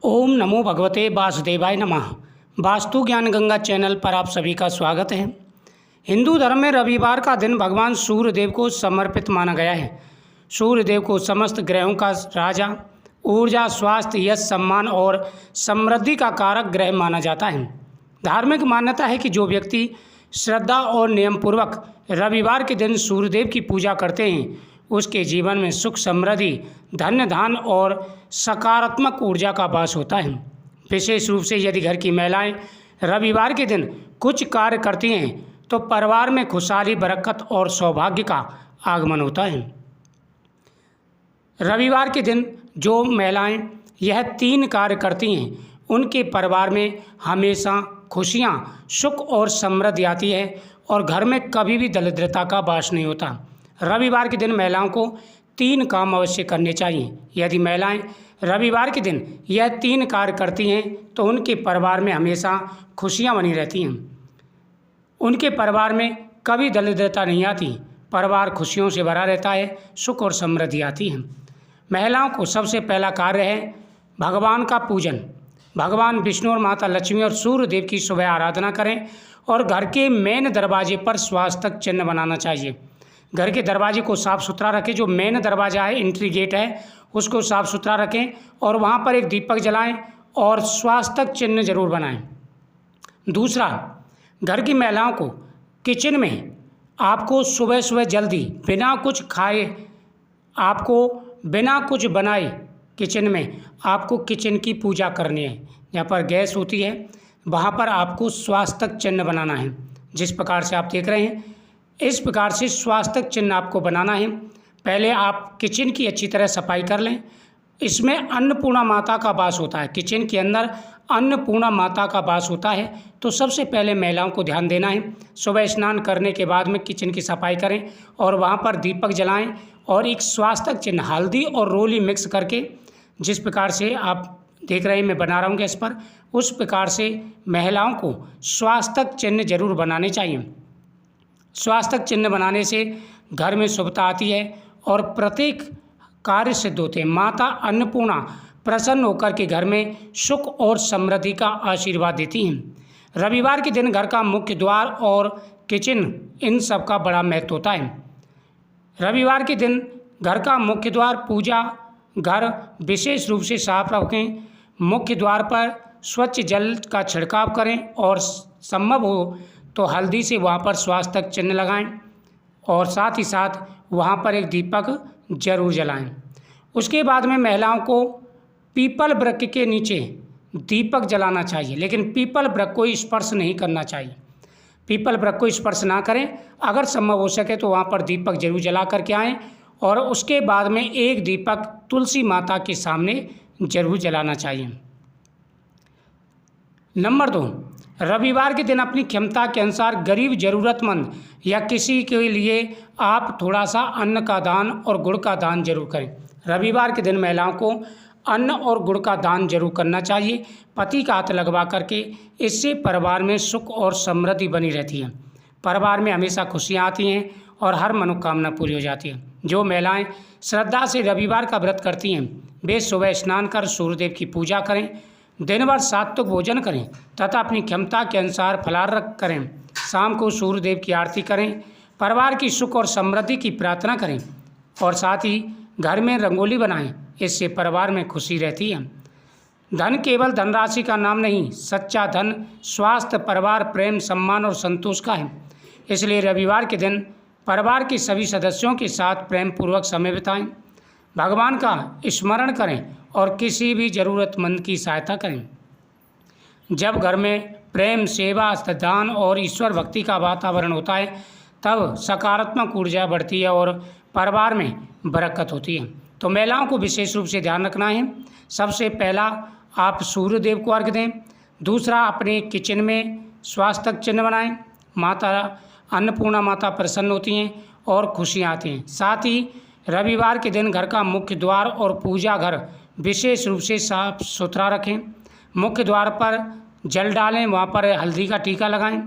ओम नमो भगवते वासुदेवाय नमः। वास्तु ज्ञान गंगा चैनल पर आप सभी का स्वागत है। हिंदू धर्म में रविवार का दिन भगवान सूर्य देव को समर्पित माना गया है। सूर्य देव को समस्त ग्रहों का राजा, ऊर्जा, स्वास्थ्य, यश, सम्मान और समृद्धि का कारक ग्रह माना जाता है। धार्मिक मान्यता है कि जो व्यक्ति श्रद्धा और नियम पूर्वक रविवार के दिन सूर्यदेव की पूजा करते हैं उसके जीवन में सुख, समृद्धि, धन्य धान और सकारात्मक ऊर्जा का वास होता है। विशेष रूप से यदि घर की महिलाएं रविवार के दिन कुछ कार्य करती हैं तो परिवार में खुशहाली, बरकत और सौभाग्य का आगमन होता है। रविवार के दिन जो महिलाएं यह 3 कार्य करती हैं उनके परिवार में हमेशा खुशियाँ, सुख और समृद्धि आती है और घर में कभी भी दरिद्रता का वास नहीं होता। रविवार के दिन महिलाओं को 3 काम अवश्य करने चाहिए। यदि महिलाएं रविवार के दिन यह 3 कार्य करती हैं तो उनके परिवार में हमेशा खुशियां बनी रहती हैं। उनके परिवार में कभी दरिद्रता नहीं आती, परिवार खुशियों से भरा रहता है, सुख और समृद्धि आती है। महिलाओं को सबसे पहला कार्य है भगवान का पूजन। भगवान विष्णु और माता लक्ष्मी और सूर्य देव की सुबह आराधना करें और घर के मेन दरवाजे पर स्वास्तिक चिन्ह बनाना चाहिए। घर के दरवाजे को साफ़ सुथरा रखें। जो मेन दरवाज़ा है, एंट्री गेट है, उसको साफ़ सुथरा रखें और वहाँ पर एक दीपक जलाएं और स्वास्तिक चिन्ह जरूर बनाएं। दूसरा, घर की महिलाओं को किचन में आपको सुबह सुबह जल्दी बिना कुछ खाए, आपको बिना कुछ बनाए किचन में आपको किचन की पूजा करनी है। जहाँ पर गैस होती है वहाँ पर आपको स्वास्तिक चिन्ह बनाना है। जिस प्रकार से आप देख रहे हैं इस प्रकार से स्वास्तिक चिन्ह आपको बनाना है। पहले आप किचन की अच्छी तरह सफाई कर लें। इसमें अन्नपूर्णा माता का वास होता है, किचन के अंदर अन्नपूर्णा माता का वास होता है। तो सबसे पहले महिलाओं को ध्यान देना है, सुबह स्नान करने के बाद में किचन की सफाई करें और वहाँ पर दीपक जलाएं और एक स्वास्तिक चिन्ह हल्दी और रोली मिक्स करके, जिस प्रकार से आप देख रहे हैं मैं बना रहा हूँ गैस पर, उस प्रकार से महिलाओं को स्वास्तिक चिन्ह जरूर बनाने चाहिए। स्वास्तिक चिन्ह बनाने से घर में शुभता आती है और प्रत्येक कार्य सिद्ध होते हैं। माता अन्नपूर्णा प्रसन्न होकर के घर में सुख और समृद्धि का आशीर्वाद देती हैं। रविवार के दिन घर का मुख्य द्वार और किचन इन सब का बड़ा महत्व होता है। रविवार के दिन घर का मुख्य द्वार, पूजा घर विशेष रूप से साफ रखें। मुख्य द्वार पर स्वच्छ जल का छिड़काव करें और संभव हो तो हल्दी से वहाँ पर स्वास्तिक चिन्ह लगाएं और साथ ही साथ वहाँ पर एक दीपक जरूर जलाएं। उसके बाद में महिलाओं को पीपल वृक्ष के नीचे दीपक जलाना चाहिए, लेकिन पीपल वृक्ष को स्पर्श नहीं करना चाहिए। पीपल वृक्ष को स्पर्श ना करें। अगर संभव हो सके तो वहाँ पर दीपक जरूर जला करके आएँ और उसके बाद में एक दीपक तुलसी माता के सामने जरूर जलाना चाहिए। नंबर 2, रविवार के दिन अपनी क्षमता के अनुसार गरीब, ज़रूरतमंद या किसी के लिए आप थोड़ा सा अन्न का दान और गुड़ का दान जरूर करें। रविवार के दिन महिलाओं को अन्न और गुड़ का दान जरूर करना चाहिए, पति का हाथ लगवा करके। इससे परिवार में सुख और समृद्धि बनी रहती है, परिवार में हमेशा खुशियाँ आती हैं और हर मनोकामना पूरी हो जाती है। जो महिलाएं श्रद्धा से रविवार का व्रत करती हैं वे सुबह स्नान कर सूर्यदेव की पूजा करें, दिन भर सात्विक भोजन करें तथा अपनी क्षमता के अनुसार फलाहार करें। शाम को सूर्यदेव की आरती करें, परिवार की सुख और समृद्धि की प्रार्थना करें और साथ ही घर में रंगोली बनाएं। इससे परिवार में खुशी रहती है। धन केवल धनराशि का नाम नहीं, सच्चा धन स्वास्थ्य, परिवार, प्रेम, सम्मान और संतोष का है। इसलिए रविवार के दिन परिवार के सभी सदस्यों के साथ प्रेम पूर्वक समय बिताएं, भगवान का स्मरण करें और किसी भी ज़रूरतमंद की सहायता करें। जब घर में प्रेम, सेवा, दान और ईश्वर भक्ति का वातावरण होता है तब सकारात्मक ऊर्जा बढ़ती है और परिवार में बरकत होती है। तो महिलाओं को विशेष रूप से ध्यान रखना है। सबसे पहला आप सूर्य देव को अर्घ्य दें। दूसरा, अपने किचन में स्वास्तिक चिन्ह बनाएं। माता अन्नपूर्णा माता प्रसन्न होती हैं और खुशियाँ आती हैं। साथ ही रविवार के दिन घर का मुख्य द्वार और पूजा घर विशेष रूप से साफ सुथरा रखें। मुख्य द्वार पर जल डालें, वहाँ पर हल्दी का टीका लगाएं,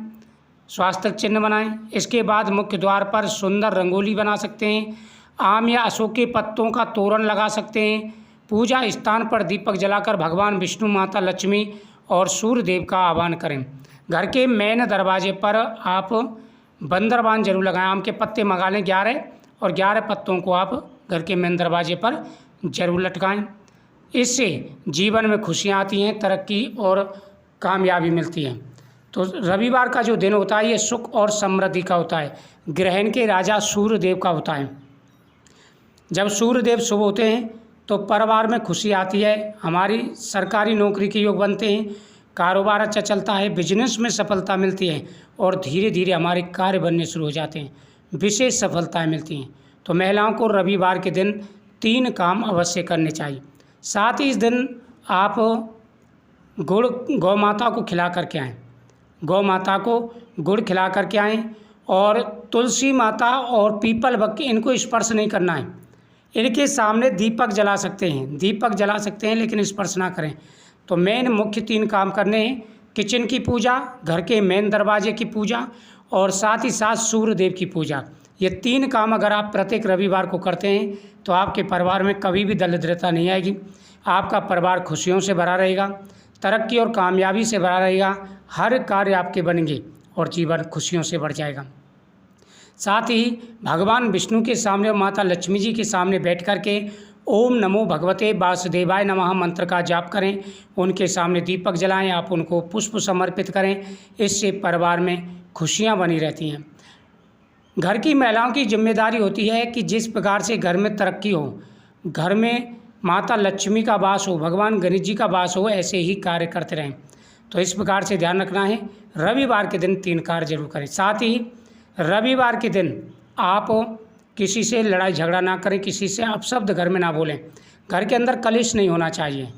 स्वास्तिक चिन्ह बनाएं। इसके बाद मुख्य द्वार पर सुंदर रंगोली बना सकते हैं। आम या अशोक के पत्तों का तोरण लगा सकते हैं। पूजा स्थान पर दीपक जलाकर भगवान विष्णु, माता लक्ष्मी और सूर्य देव का आह्वान करें। घर के मेन दरवाजे पर आप बंदरबान जरूर लगाएं। आम के पत्ते मंगा लें 11 और 11 पत्तों को आप घर के मेन दरवाजे पर जरूर लटकाएं। इससे जीवन में खुशियाँ आती हैं, तरक्की और कामयाबी मिलती है। तो रविवार का जो दिन होता है ये सुख और समृद्धि का होता है। ग्रहण के राजा सूर्य देव का होता है। जब सूर्य देव शुभ होते हैं तो परिवार में खुशी आती है, हमारी सरकारी नौकरी के योग बनते हैं, कारोबार अच्छा चलता है, बिजनेस में सफलता मिलती है और धीरे धीरे हमारे कार्य बनने शुरू हो जाते हैं, विशेष सफलताएं मिलती हैं। तो महिलाओं को रविवार के दिन 3 काम अवश्य करने चाहिए। साथ ही इस दिन आप गुड़ गौ माता को खिला करके आएँ, गौ माता को गुड़ खिला करके आएँ। और तुलसी माता और पीपल वृक्ष इनको स्पर्श नहीं करना है। इनके सामने दीपक जला सकते हैं, लेकिन स्पर्श ना करें। तो मेन मुख्य 3 काम करने हैं, किचन की पूजा, घर के मेन दरवाजे की पूजा और साथ ही साथ सूर्य देव की पूजा। ये 3 काम अगर आप प्रत्येक रविवार को करते हैं तो आपके परिवार में कभी भी दरिद्रता नहीं आएगी। आपका परिवार खुशियों से भरा रहेगा, तरक्की और कामयाबी से भरा रहेगा, हर कार्य आपके बनेंगे और जीवन खुशियों से बढ़ जाएगा। साथ ही भगवान विष्णु के सामने और माता लक्ष्मी जी के सामने बैठ कर के ओम नमो भगवते वासुदेवाय नमः मंत्र का जाप करें। उनके सामने दीपक जलाएं, आप उनको पुष्प समर्पित करें। इससे परिवार में खुशियां बनी रहती हैं। घर की महिलाओं की जिम्मेदारी होती है कि जिस प्रकार से घर में तरक्की हो, घर में माता लक्ष्मी का वास हो, भगवान गणेश जी का वास हो, ऐसे ही कार्य करते रहें। तो इस प्रकार से ध्यान रखना है। रविवार के दिन 3 कार्य जरूर करें। साथ ही रविवार के दिन आप किसी से लड़ाई झगड़ा ना करें, किसी से अपशब्द घर में ना बोलें। घर के अंदर कलेश नहीं होना चाहिए।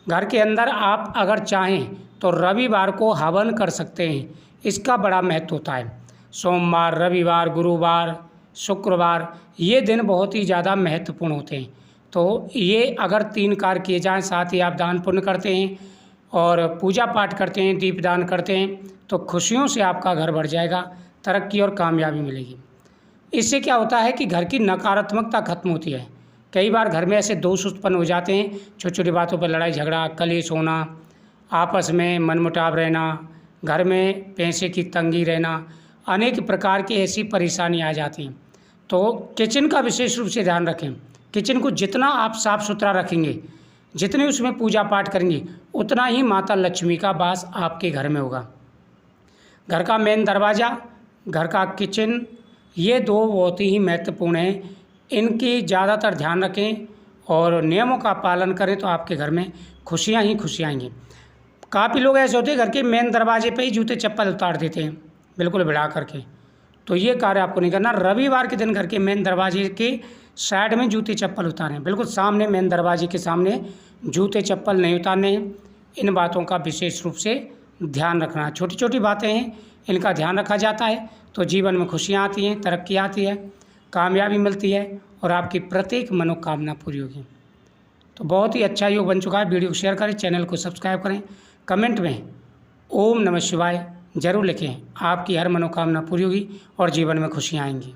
घर के अंदर आप अगर चाहें तो रविवार को हवन कर सकते हैं, इसका बड़ा महत्व होता है। सोमवार, रविवार, गुरुवार, शुक्रवार ये दिन बहुत ही ज़्यादा महत्वपूर्ण होते हैं। तो ये अगर 3 कार्य किए जाएँ, साथ ही आप दान पुण्य करते हैं और पूजा पाठ करते हैं, दीपदान करते हैं, तो खुशियों से आपका घर भर जाएगा, तरक्की और कामयाबी मिलेगी। इससे क्या होता है कि घर की नकारात्मकता खत्म होती है। कई बार घर में ऐसे दोष उत्पन्न हो जाते हैं, छोटी छोटी बातों पर लड़ाई झगड़ा, कलेश होना, आपस में मनमुटाव रहना, घर में पैसे की तंगी रहना, अनेक प्रकार की ऐसी परेशानी आ जाती हैं। तो किचन का विशेष रूप से ध्यान रखें। किचन को जितना आप साफ़ सुथरा रखेंगे, जितने उसमें पूजा पाठ करेंगे, उतना ही माता लक्ष्मी का वास आपके घर में होगा। घर का मेन दरवाज़ा, घर का किचन, ये 2 बहुत ही महत्वपूर्ण हैं। इनकी ज़्यादातर ध्यान रखें और नियमों का पालन करें तो आपके घर में खुशियाँ ही खुशियाँ आएंगी। काफ़ी लोग ऐसे होते हैं घर के मेन दरवाजे पे ही जूते चप्पल उतार देते हैं, बिल्कुल भिड़ा करके। तो ये कार्य आपको नहीं करना। रविवार के दिन घर के मेन दरवाजे के साइड में जूते चप्पल उतारें, बिल्कुल सामने मेन दरवाजे के सामने जूते चप्पल नहीं उतारने हैं। इन बातों का विशेष रूप से ध्यान रखना। छोटी छोटी बातें हैं, इनका ध्यान रखा जाता है तो जीवन में खुशियाँ आती हैं, तरक्की आती है, कामयाबी मिलती है और आपकी प्रत्येक मनोकामना पूरी होगी। तो बहुत ही अच्छा योग बन चुका है। वीडियो को शेयर करें, चैनल को सब्सक्राइब करें, कमेंट में ओम नमः शिवाय जरूर लिखें। आपकी हर मनोकामना पूरी होगी और जीवन में खुशियाँ आएंगी।